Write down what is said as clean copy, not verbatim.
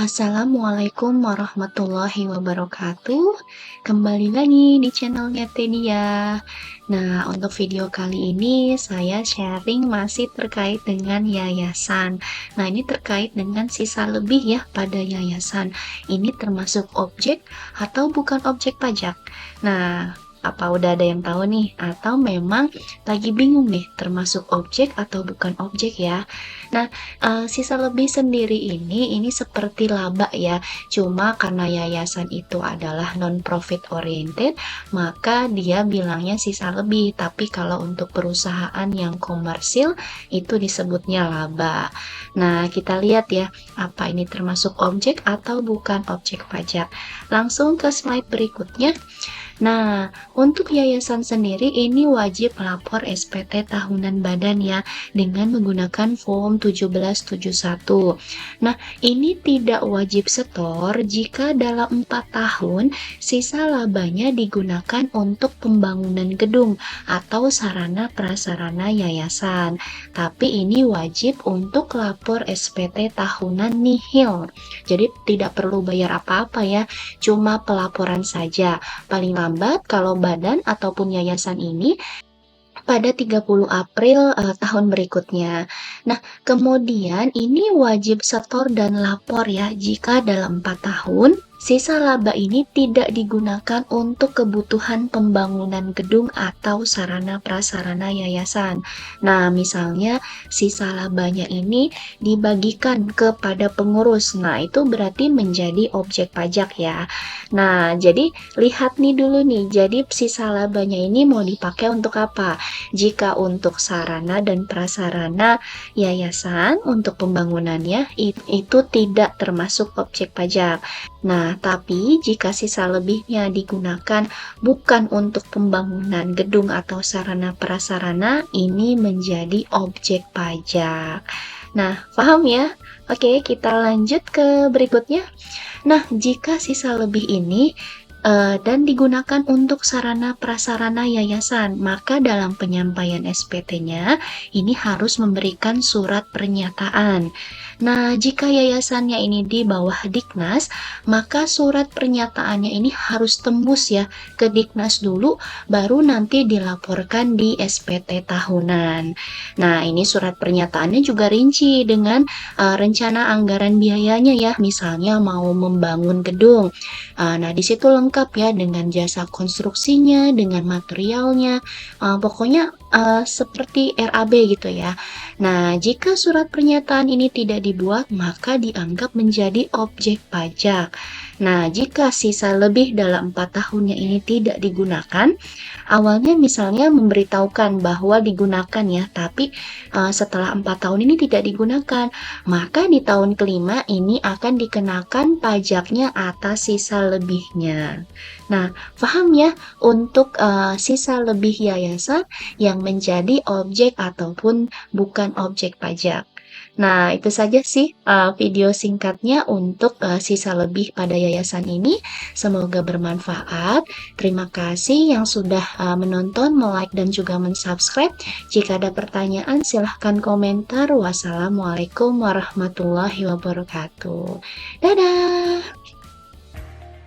Assalamualaikum warahmatullahi wabarakatuh. Kembali lagi di channelnya Tedia. Nah, untuk video kali ini saya sharing masih terkait dengan yayasan. Nah, ini terkait dengan sisa lebih ya pada yayasan. Ini termasuk objek atau bukan objek pajak? Nah, apa udah ada yang tahu nih? Atau memang lagi bingung nih termasuk objek atau bukan objek ya? Nah, sisa lebih sendiri ini seperti laba ya, cuma karena yayasan itu adalah non-profit oriented, maka dia bilangnya sisa lebih. Tapi kalau untuk perusahaan yang komersil, itu disebutnya laba. Nah, kita lihat ya, apa ini termasuk objek atau bukan objek pajak. Langsung ke slide berikutnya. Nah, untuk yayasan sendiri ini wajib melapor SPT tahunan badan ya, dengan menggunakan form 1771. Nah, ini tidak wajib setor jika dalam 4 tahun sisa labanya digunakan untuk pembangunan gedung atau sarana prasarana yayasan. Tapi ini wajib untuk lapor SPT tahunan nihil. Jadi tidak perlu bayar apa-apa ya, cuma pelaporan saja. Paling lambat kalau badan ataupun yayasan ini pada 30 April tahun berikutnya. Nah, kemudian ini wajib setor dan lapor ya jika dalam 4 tahun sisa laba ini tidak digunakan untuk kebutuhan pembangunan gedung atau sarana prasarana yayasan. Nah, misalnya sisa labanya ini dibagikan kepada pengurus. Nah, itu berarti menjadi objek pajak ya. Nah, jadi lihat nih dulu nih. Jadi sisa labanya ini mau dipakai untuk apa? Jika untuk sarana dan prasarana yayasan untuk pembangunannya itu tidak termasuk objek pajak. Nah, tapi jika sisa lebihnya digunakan bukan untuk pembangunan gedung atau sarana prasarana, ini menjadi objek pajak. Nah, paham ya? Oke, kita lanjut ke berikutnya. Nah, jika sisa lebih ini dan digunakan untuk sarana prasarana yayasan, maka dalam penyampaian SPT-nya ini harus memberikan surat pernyataan. Nah, jika yayasannya ini di bawah Diknas, maka surat pernyataannya ini harus tembus ya ke Diknas dulu, baru nanti dilaporkan di SPT tahunan. Nah, ini surat pernyataannya juga rinci dengan rencana anggaran biayanya ya, misalnya mau membangun gedung. Nah, di situ lengkap ya dengan jasa konstruksinya, dengan materialnya, pokoknya seperti RAB gitu ya. Nah, jika surat pernyataan ini tidak dibuat, maka dianggap menjadi objek pajak. Nah, jika sisa lebih dalam 4 tahunnya ini tidak digunakan, awalnya misalnya memberitahukan bahwa digunakan ya, tapi setelah 4 tahun ini tidak digunakan, maka di tahun kelima ini akan dikenakan pajaknya atas sisa lebihnya. Nah, paham ya untuk sisa lebih yayasan yang menjadi objek ataupun bukan objek pajak. Nah, itu saja sih video singkatnya untuk sisa lebih pada yayasan ini. Semoga bermanfaat. Terima kasih yang sudah menonton, like dan juga mensubscribe. Jika ada pertanyaan, silahkan komentar. Wassalamualaikum warahmatullahi wabarakatuh. Dadah!